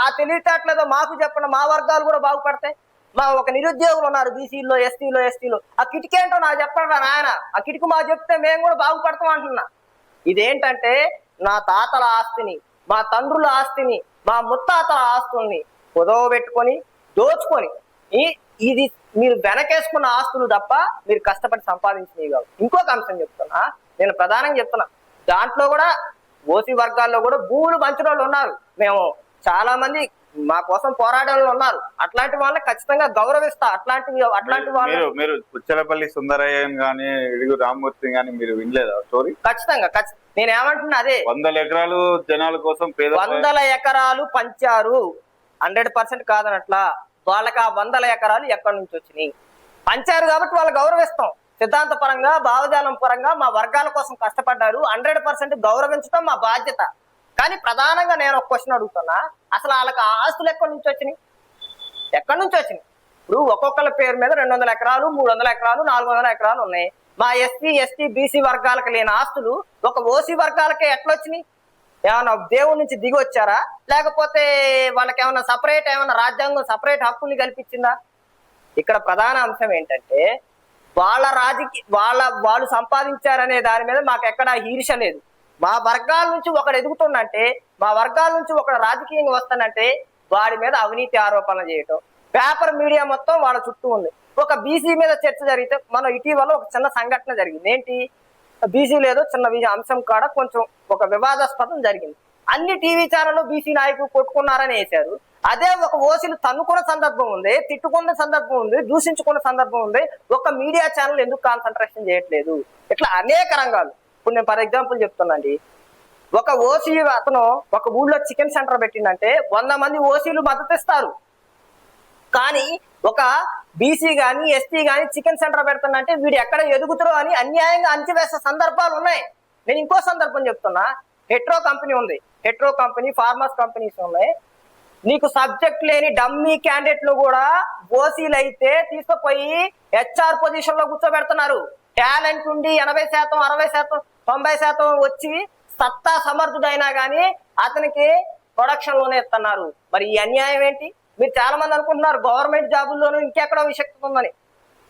ఆ తెలివితేటలేదో మాకు చెప్పండి, మా వర్గాలు కూడా బాగుపడతాయి. మా ఒక నిరుద్యోగులు ఉన్నారు బీసీలో ఎస్టీలో, ఆ కిటికీ ఏంటో నాకు చెప్పండి నాయన, ఆ కిటికీ మాకు చెప్తే మేము కూడా బాగుపడతాం అంటున్నా. ఇదేంటంటే నా తాతల ఆస్తిని, మా తండ్రుల ఆస్తిని, మా ముత్తాతల ఆస్తుల్ని కుదవబెట్టుకొని దోచుకొని ఇది మీరు వెనకేసుకున్న ఆస్తులు తప్ప మీరు కష్టపడి సంపాదించినవి కావు. ఇంకొక అంశం చెప్తున్నా, నేను ప్రధానంగా చెప్తున్నా, దాంట్లో కూడా ఓసీ వర్గాల్లో కూడా భూములు పంచిన వాళ్ళు ఉన్నారు. మేము చాలా మంది మా కోసం పోరాడే వాళ్ళు ఉన్నారు. అట్లాంటి వాళ్ళని ఖచ్చితంగా గౌరవిస్తా. అట్లాంటి వాళ్ళు మీరు పుచ్చలపల్లి సుందరయ్య గానీ ఇడుగు రామ్మూర్తి గానీ మీరు వినలేదా స్టోరీ? ఖచ్చితంగా నేను ఏమంటున్నా అదే, 100 ఎకరాలు జనాల కోసం 100 ఎకరాలు పంచారు, 100% కాదనట్లా. వాళ్ళకి ఆ 100 ఎకరాలు ఎక్కడి నుంచి వచ్చినాయి? పంచారు కాబట్టి వాళ్ళు గౌరవిస్తాం. సిద్ధాంత పరంగా భావజాలం పరంగా మా వర్గాల కోసం కష్టపడ్డారు, 100% గౌరవించడం మా బాధ్యత. కానీ ప్రధానంగా నేను ఒక క్వశ్చన్ అడుగుతున్నా, అసలు వాళ్ళకి ఆస్తులు ఎక్కడి నుంచి వచ్చినాయి? ఇప్పుడు ఒక్కొక్కరి పేరు మీద 200 ఎకరాలు 300 ఎకరాలు 400 ఎకరాలు ఉన్నాయి. మా ఎస్సీ ఎస్టీ బీసీ వర్గాలకు లేని ఆస్తులు ఒక ఓసీ వర్గాలకే ఎట్లొచ్చినాయి? ఏమన్నా దేవుడి నుంచి దిగి వచ్చారా, లేకపోతే వాళ్ళకి ఏమన్నా సపరేట్ ఏమన్నా రాజ్యాంగం సపరేట్ హక్కుల్ని కల్పించిందా? ఇక్కడ ప్రధాన అంశం ఏంటంటే వాళ్ళు సంపాదించారనే దాని మీద మాకు ఎక్కడా ఈర్ష లేదు. మా వర్గాల నుంచి ఒకడు ఎదుగుతుందంటే, మా వర్గాల నుంచి ఒకడు రాజకీయంగా వస్తానంటే వాడి మీద అవినీతి ఆరోపణలు చేయటం, పేపర్ మీడియా మొత్తం వాళ్ళ చుట్టూ ఉంది. ఒక బీసీ మీద చర్చ జరిగితే మనం ఇటీవల ఒక చిన్న సంఘటన జరిగింది. ఏంటి? బీసీ లేదో చిన్న అంశం కాడ కొంచెం ఒక వివాదాస్పదం జరిగింది. అన్ని టీవీ ఛానళ్ళు బీసీ నాయకులు కొట్టుకున్నారని వేశారు. అదే ఒక ఓసీలు తన్నుకున్న సందర్భం ఉంది, తిట్టుకున్న సందర్భం ఉంది, దూషించుకున్న సందర్భం ఉంది. ఒక మీడియా ఛానల్ ఎందుకు కాన్సన్ట్రేషన్ చేయట్లేదు? ఇట్లా అనేక రంగాలు. ఇప్పుడు నేను ఫర్ ఎగ్జాంపుల్ చెప్తున్నాండి, ఒక ఓసీ అతను ఒక ఊళ్ళో చికెన్ సెంటర్ పెట్టిందంటే 100 మంది ఓసీలు మద్దతు ఇస్తారు. కానీ ఒక బీసీ గాని ఎస్టీ గాని చికెన్ సెంటర్ పెడుతున్నంటే వీడు ఎక్కడ ఎదుగుతారో అని అన్యాయంగా అంచివేసే సందర్భాలు ఉన్నాయి. నేను ఇంకో సందర్భం చెప్తున్నా, హెట్రో కంపెనీ ఉంది, హెట్రో కంపెనీ, ఫార్మర్స్ కంపెనీస్ ఉన్నాయి. నీకు సబ్జెక్ట్ లేని డమ్మీ క్యాండిడేట్లు కూడా ఓసీలు అయితే తీసుకుపోయి హెచ్ఆర్ పొజిషన్ లో కూర్చోబెడుతున్నారు. టాలెంట్ ఉండి 80%, 60%, 90% వచ్చి సత్తా సమర్థుడైనా గానీ అతనికి ప్రొడక్షన్ లోనే ఇస్తున్నారు. మరి ఈ అన్యాయం ఏంటి? మీరు చాలా మంది అనుకుంటున్నారు గవర్నమెంట్ జాబుల్లోనూ ఇంకెక్కడో వివక్షత ఉందని.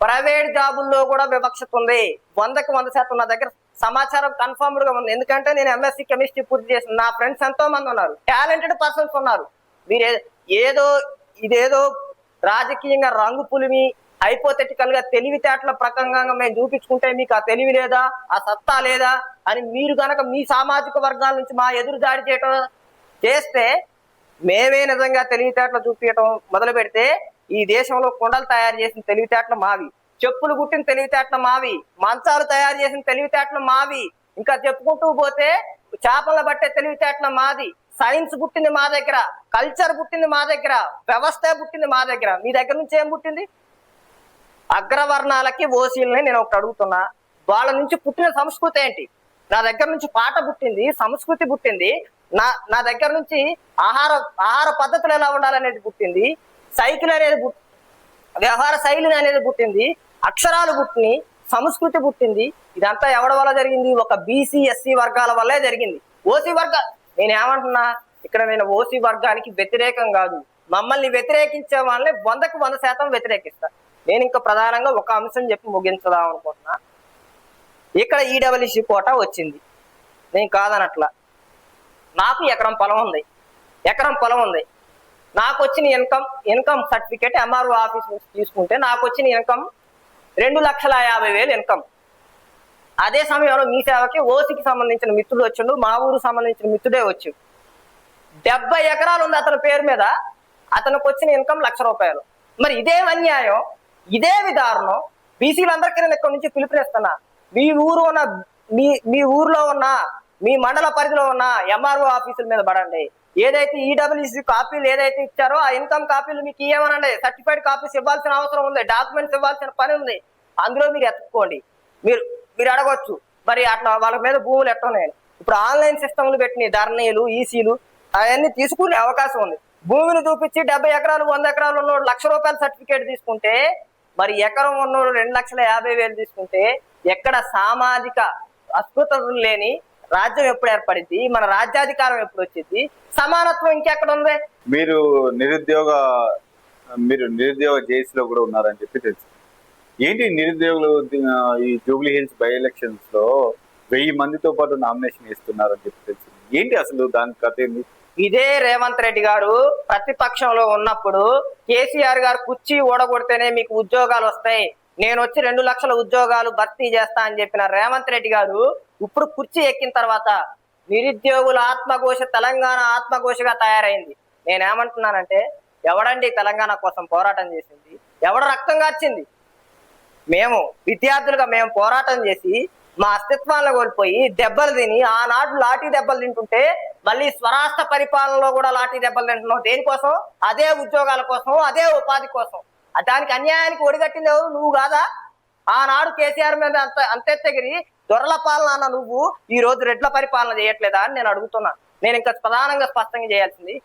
ప్రైవేట్ జాబుల్లో కూడా వివక్షత ఉంది. 100కి 100% నా దగ్గర సమాచారం కన్ఫర్మ్డ్ గా ఉంది. ఎందుకంటే నేను ఎంఎస్సీ కెమిస్ట్రీ పూర్తి చేసిన నా ఫ్రెండ్స్ ఎంతో మంది ఉన్నారు, టాలెంటెడ్ పర్సన్స్ ఉన్నారు. మీరు ఇదేదో రాజకీయంగా రంగు పులిమి హైపోథెటికల్ గా తెలివితేటల ప్రకంగా మేము చూపించుకుంటే మీకు ఆ తెలివి లేదా, ఆ సత్తా లేదా అని మీరు గనక మీ సామాజిక వర్గాల నుంచి మా ఎదురు దాడి చేయటం చేస్తే, మేమే నిజంగా తెలివితేటలు చూపించడం మొదలు పెడితే ఈ దేశంలో కుండలు తయారు చేసిన తెలివితేటలు మావి, చెప్పులు కుట్టిన తెలివితేటలు మావి, మంచాలు తయారు చేసిన తెలివితేటలు మావి, ఇంకా చెప్పుకుంటూ పోతే చేపల బట్టే తెలివితేటలు మాది, సైన్స్ పుట్టింది మా దగ్గర, కల్చర్ పుట్టింది మా దగ్గర, వ్యవస్థ పుట్టింది మా దగ్గర. మీ దగ్గర నుంచి ఏం పుట్టింది? అగ్రవర్ణాలకి ఓసీలని నేను ఒకటి అడుగుతున్నా, వాళ్ళ నుంచి పుట్టిన సంస్కృతి ఏంటి? నా దగ్గర నుంచి పాట పుట్టింది, సంస్కృతి పుట్టింది, నా దగ్గర నుంచి ఆహార పద్ధతులు ఎలా ఉండాలనేది పుట్టింది, సైకిల్ అనేది వ్యవహార శైలి అనేది పుట్టింది, అక్షరాలు పుట్టింది, సంస్కృతి పుట్టింది. ఇదంతా ఎవరి వల్ల జరిగింది? ఒక బీసీ ఎస్సీ వర్గాల వల్లే జరిగింది. ఓసీ నేను ఏమంటున్నా, ఇక్కడ నేను ఓసీ వర్గానికి వ్యతిరేకం కాదు, మమ్మల్ని వ్యతిరేకించే వాళ్ళని 100కి 100% వ్యతిరేకిస్తా. నేను ఇంకా ప్రధానంగా ఒక అంశం చెప్పి ముగించదాం అనుకుంటున్నా. ఇక్కడ ఈడబ్ల్యూసీ కోటా వచ్చింది, నేను కాదనట్లా. నాకు ఎకరం పొలం ఉంది. నాకు వచ్చిన ఇన్కమ్ సర్టిఫికేట్ ఎంఆర్ఓ ఆఫీస్ నుంచి తీసుకుంటే నాకు వచ్చిన ఇన్కమ్ 2,50,000 ఇన్కమ్. అదే సమయంలో మీ సేవకి ఓసీకి సంబంధించిన మిత్రుడు వచ్చిండు, మా ఊరు సంబంధించిన మిత్రుడే వచ్చి 70 ఎకరాలు ఉంది అతని పేరు మీద, అతనికి వచ్చిన ఇన్కమ్ ₹1,00,000. మరి ఇదే అన్యాయం, ఇదే విధానం బీసీలందరికీ నేను ఇక్కడ నుంచి పిలుపునిస్తున్నా. మీ ఊర్లో ఉన్న మీ మండల పరిధిలో ఉన్న ఎంఆర్ఓ ఆఫీసుల మీద పడండి. ఏదైతే ఈడబ్ల్యూసీ కాపీలు ఏదైతే ఇచ్చారో ఆ ఇన్కమ్ కాపీలు మీకు ఇవ్వమనండి. సర్టిఫైడ్ కాపీస్ ఇవ్వాల్సిన అవసరం ఉంది, డాక్యుమెంట్స్ ఇవ్వాల్సిన పని ఉంది. అందులో మీరు ఎత్తుక్కోండి. మీరు అడగొచ్చు మరి అట్లా వాళ్ళ మీద భూములు ఎట్టున్నాయని. ఇప్పుడు ఆన్లైన్ సిస్టమ్లు పెట్టిన ధర్నీలు, ఈసీలు అవన్నీ తీసుకునే అవకాశం ఉంది. భూమిని చూపించి 70 ఎకరాలు 100 ఎకరాలు ఉన్నోడు ₹1,00,000 సర్టిఫికేట్ తీసుకుంటే, మరి ఎకరం ఉన్నోడు 2,50,000 తీసుకుంటే ఎక్కడ సామాజిక అస్పృతలు లేని రాజ్యం ఎప్పుడు ఏర్పడింది? మన రాజ్యాధికారం ఎప్పుడు వచ్చింది? సమానత్వం ఇంకెక్కడ ఉంది? మీరు నిరుద్యోగ జేసీలో కూడా ఉన్నారని చెప్పి తెలుసు. ఏంటి నిరుద్యోగులు ఈ జూబ్లీ హిల్స్ బై ఎలక్షన్స్ లో 1000 మందితో పాటు నామినేషన్ ఇస్తున్నారని చెప్పి తెలిసింది. ఏంటి అసలు దాని కథ ఏంటి? ఇదే రేవంత్ రెడ్డి గారు ప్రతిపక్షంలో ఉన్నప్పుడు కేసీఆర్ గారు కుర్చీ ఓడగొడితేనే మీకు ఉద్యోగాలు వస్తాయి, నేను వచ్చి 2 లక్షల ఉద్యోగాలు భర్తీ చేస్తా అని చెప్పిన రేవంత్ రెడ్డి గారు ఇప్పుడు కుర్చీ ఎక్కిన తర్వాత నిరుద్యోగుల ఆత్మఘోష తెలంగాణ ఆత్మఘోషగా తయారైంది. నేనేమంటున్నానంటే, ఎవడండి తెలంగాణ కోసం పోరాటం చేసింది? ఎవడ రక్తం కార్చింది? మేము విద్యార్థులుగా మేము పోరాటం చేసి మా అస్తిత్వాలను కోల్పోయి దెబ్బలు తిని ఆనాడు లాఠీ దెబ్బలు తింటుంటే మళ్ళీ స్వరాష్ట్ర పరిపాలనలో కూడా లాఠీ దెబ్బలు తింటున్నావు. దేనికోసం? అదే ఉద్యోగాల కోసం, అదే ఉపాధి కోసం. దానికి అన్యాయానికి ఒడిగట్టింది ఎవరు? నువ్వు కాదా? ఆనాడు కేసీఆర్ మీద అంతెత్తగిరి దొరల పాలన అన్న నువ్వు ఈ రోజు రెడ్ల పరిపాలన చేయట్లేదా అని నేను అడుగుతున్నా. నేను ఇంకా ప్రధానంగా స్పష్టంగా చేయాల్సింది,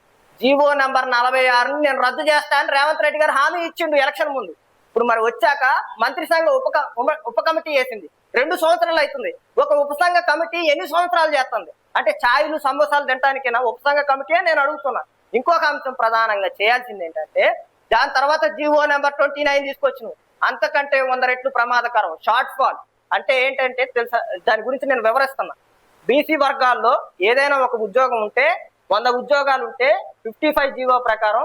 జీవో నెంబర్ 46ని నేను రద్దు చేస్తానని రేవంత్ రెడ్డి గారు హామీ ఇచ్చిండు ఎలక్షన్ ముందు. ఇప్పుడు మరి వచ్చాక మంత్రి సంఘ ఉప కమిటీ వేసింది, 2 సంవత్సరాలు అవుతుంది. ఒక ఉపసంఘ కమిటీ ఎన్ని సంవత్సరాలు చేస్తుంది? అంటే ఛాయలు సమోసాలు తినడానికైనా ఉపసంఘ కమిటీ నేను అడుగుతున్నా. ఇంకొక అంశం ప్రధానంగా చేయాల్సింది ఏంటంటే, దాని తర్వాత జీవో నెంబర్ 29 తీసుకొచ్చిన, అంతకంటే 100 రెట్లు ప్రమాదకరం షార్ట్ ఫాల్. అంటే ఏంటంటే తెలుసా? దాని గురించి నేను వివరిస్తున్నా. బీసీ వర్గాల్లో ఏదైనా ఒక ఉద్యోగం ఉంటే 100 ఉద్యోగాలు ఉంటే 55 జీవో ప్రకారం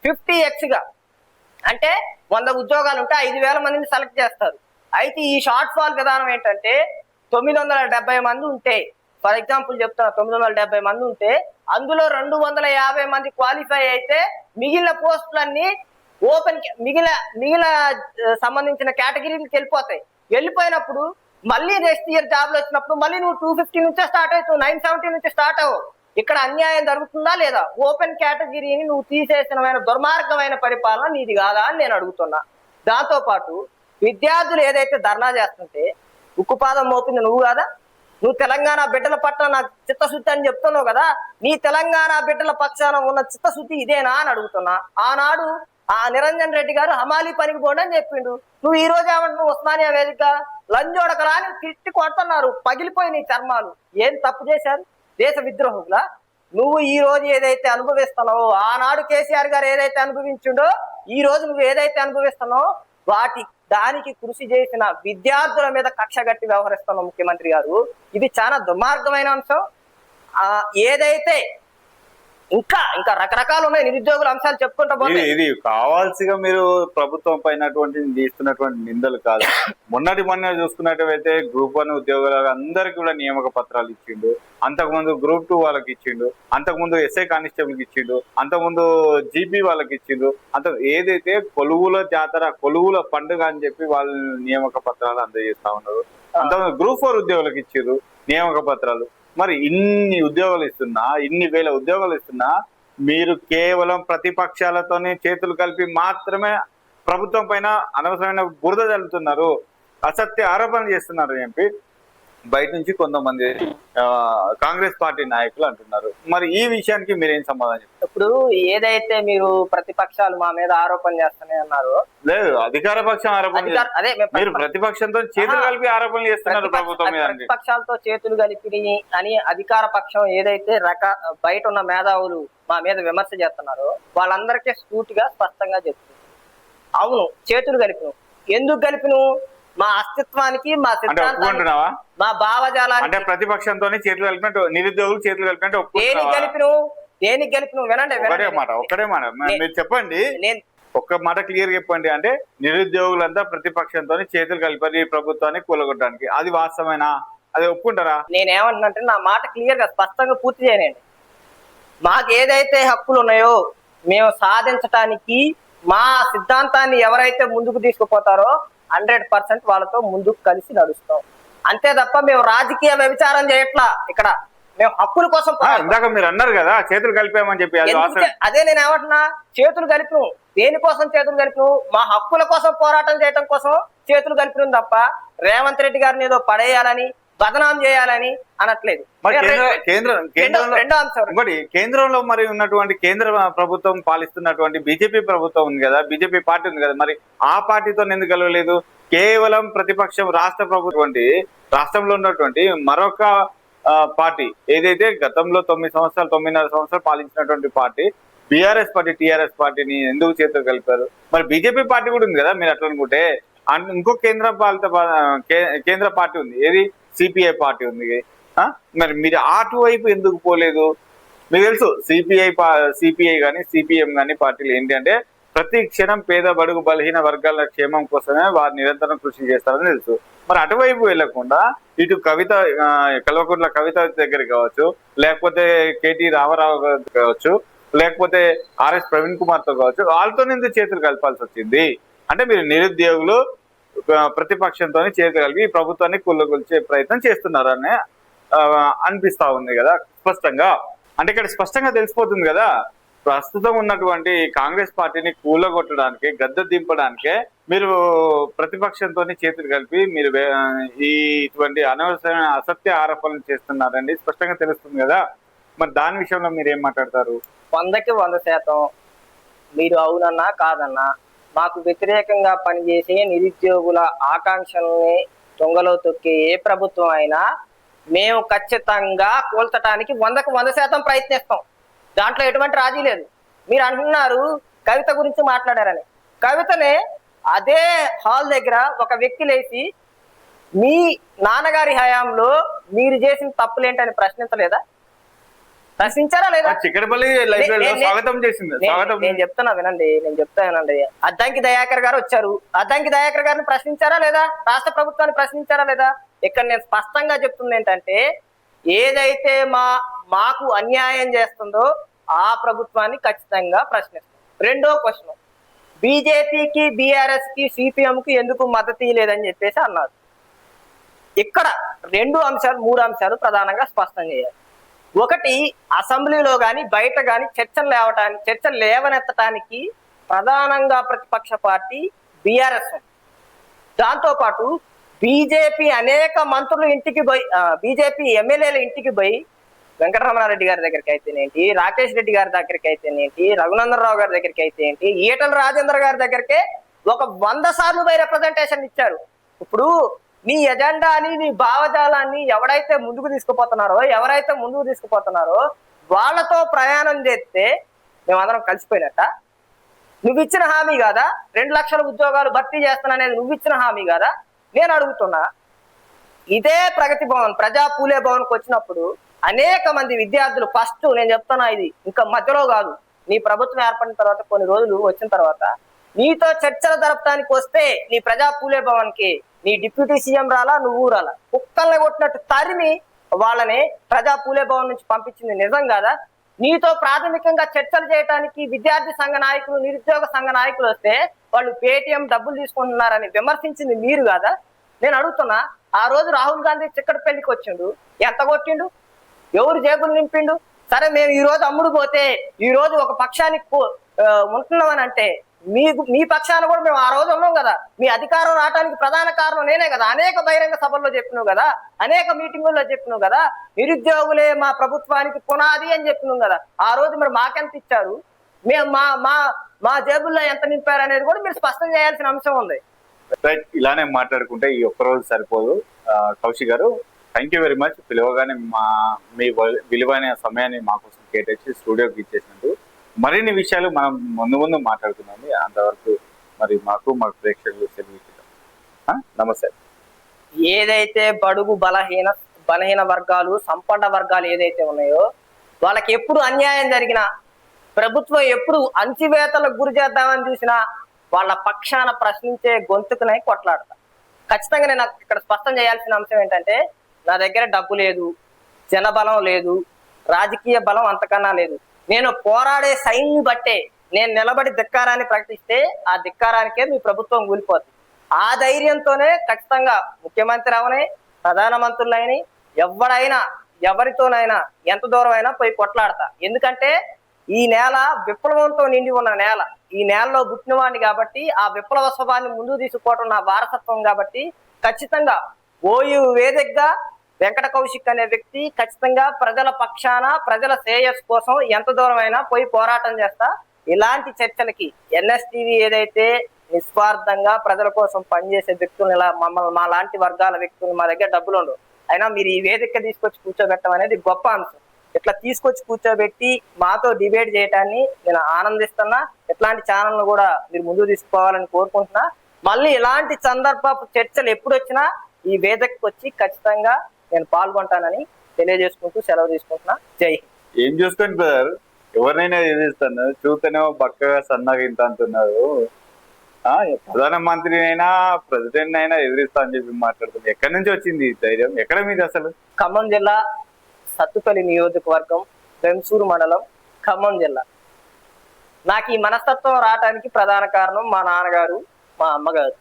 50x గా, అంటే 100 ఉద్యోగాలు ఉంటే 5,000 మందిని సెలెక్ట్ చేస్తారు. అయితే ఈ షార్ట్ ఫాల్ విధానం ఏంటంటే, 970 మంది ఉంటే, ఫర్ ఎగ్జాంపుల్ చెప్తున్నా, 970 మంది ఉంటే అందులో 250 మంది క్వాలిఫై అయితే మిగిలిన పోస్టులన్నీ మిగిలిన సంబంధించిన కేటగిరీలకు వెళ్ళిపోతాయి. వెళ్ళిపోయినప్పుడు మళ్ళీ నెక్స్ట్ ఇయర్ జాబ్లు వచ్చినప్పుడు మళ్ళీ నువ్వు 250 నుంచే స్టార్ట్ అవుతావు, 970 నుంచి స్టార్ట్ అవ్వవు. ఇక్కడ అన్యాయం జరుగుతుందా లేదా? ఓపెన్ కేటగిరీని నువ్వు తీసేసిన దుర్మార్గమైన పరిపాలన నీది కాదా అని నేను అడుగుతున్నా. దాంతో పాటు విద్యార్థులు ఏదైతే ధర్నా చేస్తుంటే ఉక్కుపాదం మోపింది నువ్వు కాదా? నువ్వు తెలంగాణ బిడ్డల పట్ల నాకు చిత్తశుద్ధి అని చెప్తున్నావు కదా, నీ తెలంగాణ బిడ్డల పక్షాన ఉన్న చిత్తశుద్ధి ఇదేనా అని అడుగుతున్నా. ఆనాడు ఆ నిరంజన్ రెడ్డి గారు హమాలీ పనికి పోండి అని చెప్పిండు. నువ్వు ఈ రోజు ఏమంటున్నావు? ఉస్మానియా వేదిక లంజోడకలా అని తిట్టి కొడుతున్నారు, పగిలిపోయి నీ చర్మాలు. ఏం తప్పు చేశారు? దేశ విద్రోహులా? నువ్వు ఈ రోజు ఏదైతే అనుభవిస్తున్నావో, ఆనాడు కేసీఆర్ గారు ఏదైతే అనుభవించిండో ఈ రోజు నువ్వు ఏదైతే అనుభవిస్తున్నావో దానికి కృషి చేసిన విద్యార్థుల మీద కక్షగట్టి వ్యవహరిస్తున్నావు ముఖ్యమంత్రి గారు. ఇది చాలా దుర్మార్గమైన అంశం. ఏదైతే ఇంకా రకరకాలు ఉన్నాయి నిరుద్యోగుల అంశాలు చెప్పుకుంటా పోతే. ఇది కావాల్సిగా మీరు ప్రభుత్వం పైన చేస్తున్నటువంటి నిందలు కాదు. మొన్న చూసుకున్నట్టయితే గ్రూప్ 1 ఉద్యోగులకు అందరికి కూడా నియామక పత్రాలు ఇచ్చిండు. అంతకుముందు గ్రూప్ 2 వాళ్ళకి ఇచ్చిండు, అంతకుముందు ఎస్ఐ కానిస్టేబుల్కి ఇచ్చిండు, అంతకుముందు జీపీ వాళ్ళకి ఇచ్చిండు. ఏదైతే కొలువుల జాతర, కొలువుల పండుగ అని చెప్పి వాళ్ళు నియామక పత్రాలు అందజేస్తా ఉన్నారు. అంతకుముందు గ్రూప్ 4 ఉద్యోగులకు ఇచ్చారు నియామక పత్రాలు. మరి ఇన్ని ఉద్యోగాలు ఇస్తున్నా, ఇన్ని వేల ఉద్యోగాలు ఇస్తున్నా, మీరు కేవలం ప్రతిపక్షాలతోనే చేతులు కలిపి మాత్రమే ప్రభుత్వం పైన అనవసరమైన బురద జల్లుతున్నారు, అసత్య ఆరోపణలు చేస్తున్నారు అని చెప్పి బయట నుంచి కొంతమంది కాంగ్రెస్ పార్టీ నాయకులు అంటున్నారు. మరి ఈ విషయానికి మీరేం సమాధానం చెప్తారు? ఇప్పుడు ఏదైతే మీరు ప్రతిపక్షాలు మా మీద ఆరోపణ చేస్తున్నాయి అన్నారు, లేదు అధికార పక్షం ఆరోపణ, అదే మీరు ప్రతిపక్షంతో చేతులు కలిపి ఆరోపణలు చేస్తున్నారు ప్రభుత్వం మీద. ప్రతిపక్షాలతో చేతులు కలిపి అని అధికార పక్షం ఏదైతే బయట ఉన్న మేధావులు మా మీద విమర్శ చేస్తున్నారో వాళ్ళందరికీ సూటిగా స్పష్టంగా చెప్తుంది, అవును చేతులు కలిపిను. ఎందుకు కలిపిను? మా అస్తిత్వానికి, మా సిద్ధాంతానికి, మా భావజాలానికి. అంటే ప్రతిపక్షంతో చేతులు కలిపినట్టు, నిరుద్యోగులు చేతులు కలిపినట్టు దేనికి గెలిపిను? వినండి, ఒక్కడే మాట మీరు చెప్పండి, ఒక్క మాట క్లియర్ చెప్పండి. అంటే నిరుద్యోగులంతా ప్రతిపక్షంతో చేతులు కలిపారు ఈ ప్రభుత్వాన్ని కూలగొట్టడానికి, అది వాస్తవమేనా? అది ఒప్పుకుంటారా? నేనేమంటున్నానంటే నా మాట క్లియర్ గా స్పష్టంగా పూర్తి చేయనండి. మాకు ఏదైతే హక్కులు ఉన్నాయో మేము సాధించటానికి మా సిద్ధాంతాన్ని ఎవరైతే ముందుకు తీసుకుపోతారో 100% వాళ్ళతో ముందుకు కలిసి నడుస్తాం. అంతే తప్ప మేము రాజకీయ వ్యభిచారం చేయట్లా. ఇక్కడ మేము హక్కుల కోసం ఇందాక మీరు అన్నారు కదా చేతులు కలిపామని చెప్పి, అది అదే నేను ఏమంటున్నా, చేతులు కలిపిను దేనికోసం చేతులు కలిపిను? మా హక్కుల కోసం పోరాటం చేయడం కోసం చేతులు కలిపిను తప్ప రేవంత్ రెడ్డి గారిని ఏదో పడేయాలని బదనాం చేయాలని అనట్లేదు. రెండో అంశం ఇంకోటి, కేంద్రంలో మరి ఉన్నటువంటి కేంద్ర ప్రభుత్వం పాలిస్తున్నటువంటి బీజేపీ ప్రభుత్వం ఉంది కదా, బీజేపీ పార్టీ ఉంది కదా, మరి ఆ పార్టీతో ఎందుకు కలవలేదు? కేవలం ప్రతిపక్షం రాష్ట్ర ప్రభుత్వం రాష్ట్రంలో ఉన్నటువంటి మరొక పార్టీ ఏదైతే గతంలో 9.5 సంవత్సరాలు పాలించినటువంటి పార్టీ బీఆర్ఎస్ పార్టీ, టీఆర్ఎస్ పార్టీని ఎందుకు చేతులు కలిపారు? మరి బీజేపీ పార్టీ కూడా ఉంది కదా మీరు అట్లా అనుకుంటే. ఇంకో కేంద్ర పార్టీ ఉంది, ఏది సిపిఐ పార్టీ ఉంది. మరి మీరు అటువైపు ఎందుకు పోలేదు? మీకు తెలుసు సిపిఐ కానీ సిపిఎం కానీ పార్టీలు ఏంటి అంటే ప్రతి క్షణం పేద బడుగు బలహీన వర్గాల క్షేమం కోసమే వారు నిరంతరం కృషి చేస్తారని తెలుసు. మరి అటువైపు వెళ్లకుండా ఇటు కల్వకుంట్ల కవిత దగ్గర కావచ్చు, లేకపోతే కేటీ రామారావు కావచ్చు, లేకపోతే ఆర్ఎస్ ప్రవీణ్ కుమార్ తో కావచ్చు, వాళ్ళతో ఎందుకు చేతులు కలపాల్సి వచ్చింది? అంటే మీరు నిరుద్యోగులు ప్రతిపక్షంతో చేతులు కలిపి ఈ ప్రభుత్వాన్ని కుల్లగొల్చే ప్రయత్నం చేస్తున్నారని అనిపిస్తా ఉంది కదా స్పష్టంగా. అంటే ఇక్కడ స్పష్టంగా తెలిసిపోతుంది కదా, ప్రస్తుతం ఉన్నటువంటి కాంగ్రెస్ పార్టీని కూలగొట్టడానికి, గద్దె దింపడానికే మీరు ప్రతిపక్షంతో చేతులు కలిపి మీరు ఇటువంటి అనవసరమైన అసత్య ఆరోపణలు చేస్తున్నారండి, స్పష్టంగా తెలుస్తుంది కదా. మరి దాని విషయంలో మీరు ఏం మాట్లాడతారు? 100% మీరు అవునన్నా కాదన్నా మాకు వ్యతిరేకంగా పనిచేసే నిరుద్యోగుల ఆకాంక్షల్ని దొంగలో తొక్కే ఏ ప్రభుత్వం అయినా మేము ఖచ్చితంగా కూల్చడానికి 100% ప్రయత్నిస్తాం. దాంట్లో ఎటువంటి రాజీ లేదు. మీరు అంటున్నారు కవిత గురించి మాట్లాడారని. కవితనే అదే హాల్ దగ్గర ఒక వ్యక్తి లేచి మీ నాన్నగారి హయాంలో మీరు చేసిన తప్పులేంటని ప్రశ్నించలేదా? ప్రశ్నించారా లేదా? నేను చెప్తున్నా వినండి, అద్దంకి దయాకర్ గారు వచ్చారు. అద్దంకి దయాకర్ గారిని ప్రశ్నించారా లేదా? రాష్ట్ర ప్రభుత్వాన్ని ప్రశ్నించారా లేదా? ఇక్కడ నేను స్పష్టంగా చెప్తుంది ఏంటంటే, ఏదైతే మాకు అన్యాయం చేస్తుందో ఆ ప్రభుత్వాన్ని ఖచ్చితంగా ప్రశ్నిస్తాం. రెండో క్వశ్చన్, బీజేపీకి, బీఆర్ఎస్ కి, సిపిఎం కి ఎందుకు మద్దతు ఇవ్వలేదని చెప్పేసి అన్నారు. ఇక్కడ 3 అంశాలు ప్రధానంగా స్పష్టం చేయాలి. ఒకటి, అసెంబ్లీలో కానీ బయట కానీ చర్చలు లేవనెత్తడానికి ప్రధానంగా ప్రతిపక్ష పార్టీ బీఆర్ఎస్. దాంతోపాటు బీజేపీ అనేక మంత్రులు ఇంటికి పోయి, బీజేపీ ఎమ్మెల్యేల ఇంటికి పోయి వెంకటరమణారెడ్డి గారి దగ్గరికి అయితేనేంటి, రాకేష్ రెడ్డి గారి దగ్గరికి అయితేనేంటి, రఘునందన్ రావు గారి దగ్గరికి అయితే ఏంటి, ఈటల రాజేంద్ర గారి దగ్గరికే ఒక 100 సార్లు పోయి రిప్రజెంటేషన్ ఇచ్చారు. ఇప్పుడు నీ ఎజెండాని, నీ భావజాలాన్ని ఎవరైతే ముందుకు తీసుకుపోతున్నారో వాళ్ళతో ప్రయాణం చేస్తే మేమందరం కలిసిపోయినట్ట. నువ్వు ఇచ్చిన హామీ కాదా 2 లక్షల ఉద్యోగాలు భర్తీ చేస్తాననేది? నువ్వు ఇచ్చిన హామీ కాదా? నేను అడుగుతున్నా. ఇదే ప్రగతి భవన్, ప్రజా పూలే భవన్కి వచ్చినప్పుడు అనేక మంది విద్యార్థులు, ఫస్ట్ నేను చెప్తున్నా, ఇది ఇంకా మధ్యలో కాదు, నీ ప్రభుత్వం ఏర్పడిన తర్వాత కొన్ని రోజులు వచ్చిన తర్వాత నీతో చర్చలు జరపడానికి వస్తే నీ ప్రజా పూలే భవన్ కి నీ డిప్యూటీ సీఎం రాలా, నువ్వు రాలా, కుక్కల్ని కొట్టినట్టు తరిమి వాళ్ళని ప్రజా పూలే భవన్ నుంచి పంపించింది నిజం కాదా? నీతో ప్రాథమికంగా చర్చలు చేయడానికి విద్యార్థి సంఘ నాయకులు, నిరుద్యోగ సంఘ నాయకులు వస్తే వాళ్ళు పేటిఎం డబ్బులు తీసుకుంటున్నారని విమర్శించింది మీరు కాదా? నేను అడుగుతున్నా. ఆ రోజు రాహుల్ గాంధీ చిక్కడపల్లికి వచ్చిండు, ఎంత కొట్టిండు? ఎవరు జేబులు నింపిండు? సరే, మేము ఈ రోజు అమ్ముడు పోతే ఈ రోజు ఒక పక్షానికి ఉంటున్నామని అంటే మీ పక్షాన కూడా మేము ఆ రోజు ఉన్నాం కదా. మీ అధికారం రావడానికి ప్రధాన కారణం నేనే కదా. అనేక బహిరంగ సభల్లో చెప్పినావు కదా, అనేక మీటింగుల్లో చెప్పినావు కదా, నిరుద్యోగులే మా ప్రభుత్వానికి పునాది అని చెప్పినాం కదా. ఆ రోజు మరి మాకెంత ఇచ్చారు, మేము మా జేబుల్లో ఎంత నింపారు అనేది కూడా మీరు స్పష్టం చేయాల్సిన అంశం ఉంది. ఇలానే మాట్లాడుకుంటే ఈ ఒక్కరోజు సరిపోదు. కౌశిక్ గారు, థ్యాంక్ యూ వెరీ మచ్. పిలవగానే మీ విలువైన సమయాన్ని మా కోసం కేటాయించి స్టూడియోకి ఇచ్చేసినందుకు. మరిన్ని విషయాలు మనం ముందు మాట్లాడుతున్నాము. అంతవరకు మరి మా ప్రేక్షకులు సెలవు. నమస్తే. ఏదైతే బడుగు బలహీన వర్గాలు, సంపన్న వర్గాలు ఏదైతే ఉన్నాయో వాళ్ళకి ఎప్పుడు అన్యాయం జరిగినా, ప్రభుత్వం ఎప్పుడు అణచివేతలకు గురి చేద్దామని చూసినా వాళ్ళ పక్షాన ప్రశ్నించే గొంతుకునై కొట్లాడతా. ఖచ్చితంగా నేను ఇక్కడ స్పష్టం చేయాల్సిన అంశం ఏంటంటే, నా దగ్గర డబ్బు లేదు, జనబలం లేదు, రాజకీయ బలం అంతకన్నా లేదు. నేను పోరాడే సైన్యం బట్టే నేను నిలబడి ధిక్కారాన్ని ప్రకటిస్తే ఆ ధిక్కారానికే మీ ప్రభుత్వం కూలిపోతుంది. ఆ ధైర్యంతోనే ఖచ్చితంగా ముఖ్యమంత్రి అవని, ప్రధానమంత్రులైన ఎవడైనా ఎవరితోనైనా ఎంత దూరం అయినా పోయి కొట్లాడతా. ఎందుకంటే ఈ నేల విప్లవంతో నిండి ఉన్న నేల, ఈ నేలలో పుట్టినవాడిని కాబట్టి ఆ విప్లవ స్వభావాన్ని ముందుకు తీసుకోవడం నా వారసత్వం కాబట్టి ఖచ్చితంగా ఓయూ వేదికగా వెంకట కౌశిక్ అనే వ్యక్తి ఖచ్చితంగా ప్రజల పక్షాన ప్రజల శ్రేయస్సు కోసం ఎంత దూరం అయినా పోయి పోరాటం చేస్తా. ఇలాంటి చర్చలకి ఎన్ఎస్టీవీ ఏదైతే నిస్వార్థంగా ప్రజల కోసం పనిచేసే వ్యక్తులు, ఇలా మమ్మల్ని మా లాంటి వర్గాల వ్యక్తులు, మా దగ్గర డబ్బులు ఉండవు అయినా మీరు ఈ వేదిక తీసుకొచ్చి కూర్చోబెట్టడం అనేది గొప్ప అంశం. ఇట్లా తీసుకొచ్చి కూర్చోబెట్టి మాతో డిబేట్ చేయడాన్ని నేను ఆనందిస్తున్నా. ఇట్లాంటి ఛానల్ను కూడా మీరు ముందుకు తీసుకోవాలని కోరుకుంటున్నా. మళ్ళీ ఇలాంటి సందర్భపు చర్చలు ఎప్పుడు వచ్చినా ఈ వేదికకు వచ్చి ఖచ్చితంగా నేను పాల్గొంటానని తెలియజేసుకుంటూ సెలవు తీసుకుంటున్నా. జై హింద్. ఏం చూసుకోండి బ్రదర్, ఎవరినైనా ఎదిరిస్తాను చూస్తేనే బక్కగా సన్నగా ఇంత అంటున్నారు. ప్రధానమంత్రినైనా ప్రెసిడెంట్ అయినా ఎదిరిస్తా అని చెప్పి మాట్లాడుతుంది. ఎక్కడి నుంచి వచ్చింది ఈ ధైర్యం? ఎక్కడ మీద అసలు? ఖమ్మం జిల్లా సత్తుపల్లి నియోజకవర్గం, వెంసూరు మండలం, ఖమ్మం జిల్లా. నాకు ఈ మనస్తత్వం రావడానికి ప్రధాన కారణం మా నాన్నగారు, మా అమ్మగారు.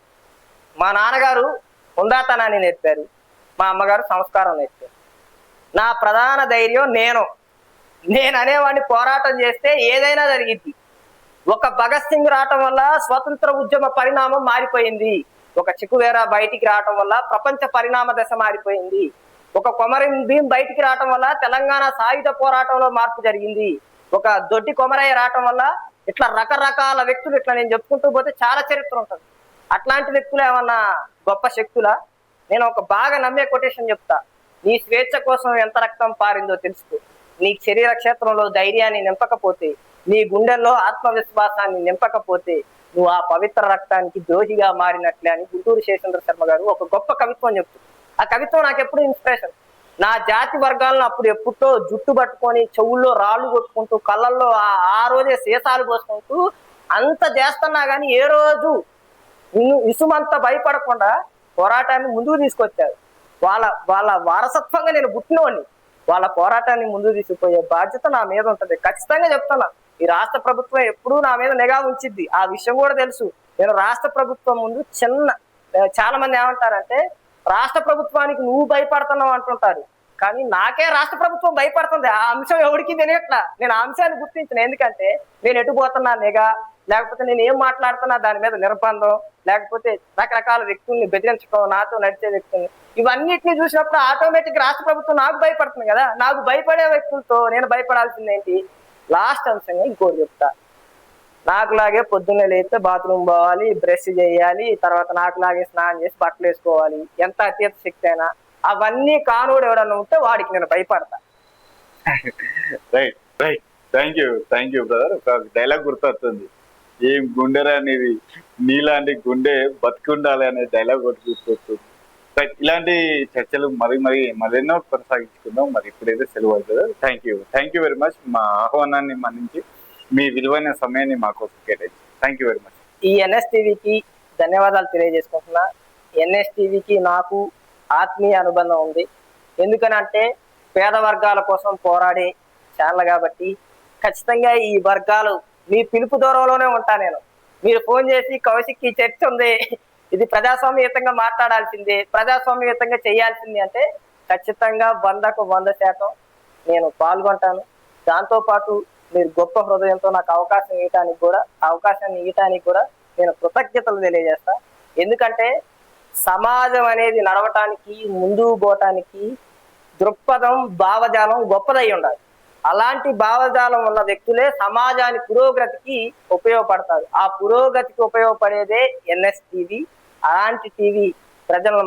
మా నాన్నగారు హుందాతనాన్ని నేర్పారు, మా అమ్మగారు సంస్కారం నేర్పారు. నా ప్రధాన ధైర్యం నేను అనేవాడిని పోరాటం చేస్తే ఏదైనా జరిగింది. ఒక భగత్ సింగ్ రావటం వల్ల స్వతంత్ర ఉద్యమ పరిణామం మారిపోయింది. ఒక చిక్కువేరా బయటికి రావటం వల్ల ప్రపంచ పరిణామ దశ మారిపోయింది. ఒక కొమరం భీం బయటికి రావటం వల్ల తెలంగాణ సాయుధ పోరాటంలో మార్పు జరిగింది. ఒక దొడ్డి కొమరయ్య రావటం వల్ల ఇట్లా రకరకాల వ్యక్తులు, ఇట్లా నేను చెప్పుకుంటూ పోతే చాలా చరిత్ర ఉంటుంది. అట్లాంటి వ్యక్తులు ఏమన్నా గొప్ప శక్తులా? నేను ఒక బాగా నమ్మే కొటేషన్ చెప్తా. నీ స్వేచ్ఛ కోసం ఎంత రక్తం పారిందో తెలుసుకో. నీ శరీర క్షేత్రంలో ధైర్యాన్ని నింపకపోతే, నీ గుండెల్లో ఆత్మవిశ్వాసాన్ని నింపకపోతే నువ్వు ఆ పవిత్ర రక్తానికి ద్రోహిగా మారినట్లే అని గుంటూరు శేషేంద్ర శర్మ గారు ఒక గొప్ప కవిత్వం చెప్తుంది. ఆ కవిత్వం నాకు ఎప్పుడు ఇన్స్పిరేషన్. నా జాతి వర్గాలను అప్పుడు ఎప్పుడో జుట్టు పట్టుకొని చెవుల్లో రాళ్ళు కొట్టుకుంటూ కళ్ళల్లో ఆ రోజే సీసాలు పోసుకుంటూ అంత చేస్తున్నా కానీ ఏ రోజు ఇసుమంతా భయపడకుండా పోరాటాన్ని ముందుకు తీసుకొచ్చారు. వాళ్ళ వారసత్వంగా నేను పుట్టినోని వాళ్ళ పోరాటాన్ని ముందుకు తీసుకుపోయే బాధ్యత నా మీద ఉంటది. ఖచ్చితంగా చెప్తున్నా, ఈ రాష్ట్ర ప్రభుత్వం ఎప్పుడూ నా మీద నిఘా ఉంచిద్ది. ఆ విషయం కూడా తెలుసు. నేను రాష్ట్ర ప్రభుత్వం ముందు చాలా మంది ఏమంటారంటే రాష్ట్ర ప్రభుత్వానికి నువ్వు భయపడుతున్నావు అంటుంటారు, కానీ నాకే రాష్ట్ర ప్రభుత్వం భయపడుతుంది. ఆ అంశం ఎవరికి తెలియట్లా. నేను ఆ అంశాన్ని గుర్తించిన. ఎందుకంటే నేను ఎటు పోతున్నా నిఘా, లేకపోతే నేను ఏం మాట్లాడుతున్నా దాని మీద నిర్బంధం, లేకపోతే రకరకాల వ్యక్తుల్ని బెదిరించడం, నాతో నడిచే వ్యక్తుల్ని, ఇవన్నిటిని చూసినప్పుడు ఆటోమేటిక్ రాష్ట్ర ప్రభుత్వం నాకు భయపడుతుంది కదా. నాకు భయపడే వ్యక్తులతో నేను భయపడాల్సింది ఏంటి? లాస్ట్ అంశంగా ఇంకోటి చెప్తా. నాకులాగే పొద్దున్నే లేస్తే బాత్రూమ్ పోవాలి, బ్రష్ చేయాలి, తర్వాత నాకులాగే స్నానం చేసి బట్టలు వేసుకోవాలి, ఎంత అత్యంత శక్తి అయినా అవన్నీ కానోడు ఎవడన్నా ఉంటే వాడికి నేను భయపడతా. Right right, thank you brother. ఒక డైలాగ్ గుర్తొస్తుంది, ఏం గుండెరా అనేది, నీలాంటి గుండె బతికుండాలి అనే డైలాగ్ ఒకటి గుర్తొస్తుంది. రైట్, ఇలాంటి చర్చలు మరెన్నో కొనసాగించుకుందాం. మరి ఇప్పుడైతే సెలవు అవుతుంది. Thank you very much. మా ఆహ్వానాన్ని మన్నించి మీ విలువైన సమయాన్ని మా కోసం కేటాయించి థ్యాంక్ యూ వెరీ మచ్. ఈ ఎన్ఎస్టీవీకి ధన్యవాదాలు తెలియజేసుకుంటున్నా. ఎన్ఎస్టీవీకి నాకు ఆత్మీయ అనుబంధం ఉంది. ఎందుకనంటే పేద వర్గాల కోసం పోరాడే ఛానల్ కాబట్టి ఖచ్చితంగా ఈ వర్గాలు మీ పిలుపు దూరంలోనే ఉంటా. నేను మీరు ఫోన్ చేసి కౌశిక్ ఈ చర్చ ఉంది, ఇది ప్రజాస్వామ్యయుతంగా మాట్లాడాల్సిందే, ప్రజాస్వామ్యయుతంగా చేయాల్సింది అంటే ఖచ్చితంగా 100కు 100% నేను పాల్గొంటాను. దాంతోపాటు మీరు గొప్ప హృదయంతో నాకు అవకాశాన్ని ఇవ్వటానికి కూడా నేను కృతజ్ఞతలు తెలియజేస్తా. ఎందుకంటే సమాజం అనేది నడవటానికి, ముందుకు పోవటానికి దృక్పథం, భావజాలం గొప్పదై ఉండాలి. అలాంటి భావజాలం ఉన్న వ్యక్తులే సమాజాన్ని పురోగతికి ఉపయోగపడతారు. ఆ పురోగతికి ఉపయోగపడేదే ఎన్ఎస్టీవీ. అలాంటి టీవీ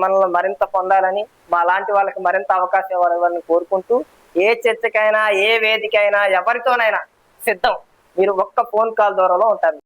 మనల్ని మరింత పొందాలని, మా లాంటి వాళ్ళకి మరింత అవకాశం ఇవ్వాలని కోరుకుంటూ, ఏ చర్చకైనా ఏ వేదికైనా ఎవరితోనైనా సిద్ధం. మీరు ఒక్క ఫోన్ కాల్ దూరంలో ఉంటారు.